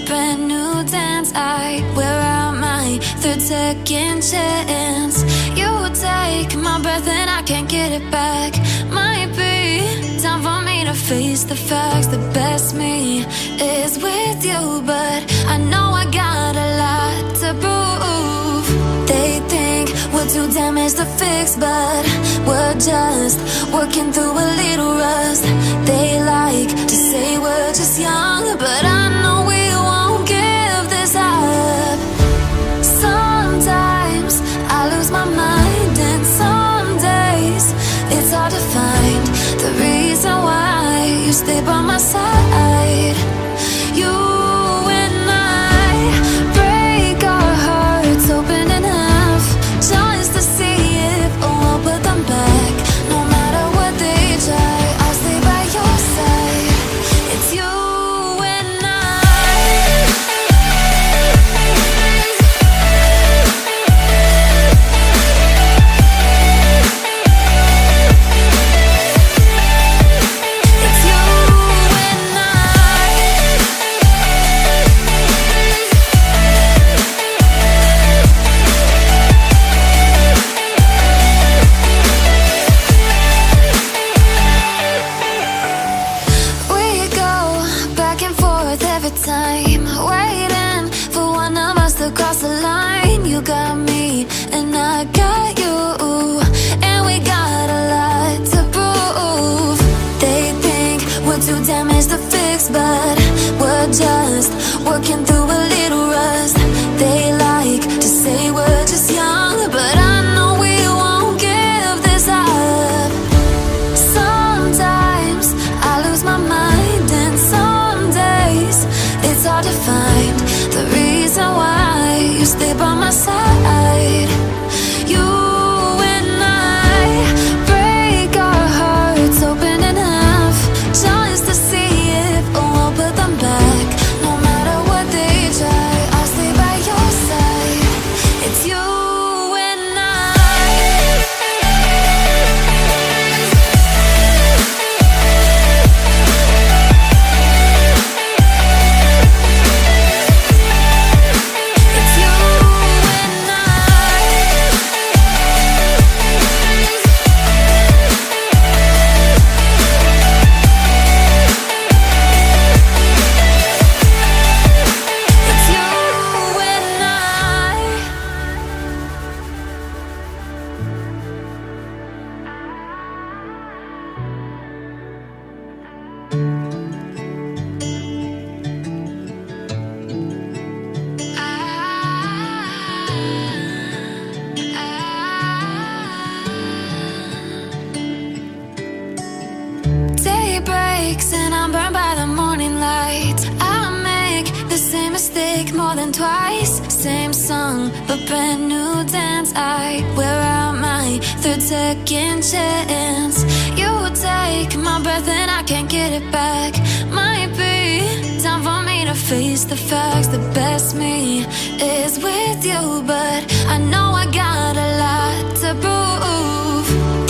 brand new dance. I wear out my third second chance. You take my breath and I can't get it back. Might be time for me to face the facts. The best me is with you, but I know I got a lot to prove. They think we're too damaged to fix, but we're just working through a little rust. They like to say we're just young, but I know we won't give this up. Sometimes I lose my mind, and some days it's hard to find the reason why you stay by my side. You and I break our hearts open in half, just to see if we'll put them back. No matter what they try, I'll stay by your side. It's you and I. It's you and I. We go back and forth every time, waiting for one of us to cross the line. You got me and I got you, and we got a lot to prove. They think we're too damaged to fix, but we're just working through a little rust. They like to say we're just young, but I know we won't give this up. Sometimes I lose my mind, and some days it's hard to find the reason why you stay by my side. You and I break our hearts open in half, just to see if we'll put them back. No matter what they try, I'll stay by your side. It's you and I. It's you and I. It's you and I. Day breaks and I'm burned by the morning light. I make the same mistake more than twice. Same song, but brand new dance. I wear out my third second chance. You take my breath and I can't get it back. Might be time for me to face the facts. The best me is with you, but I know I got a lot to prove.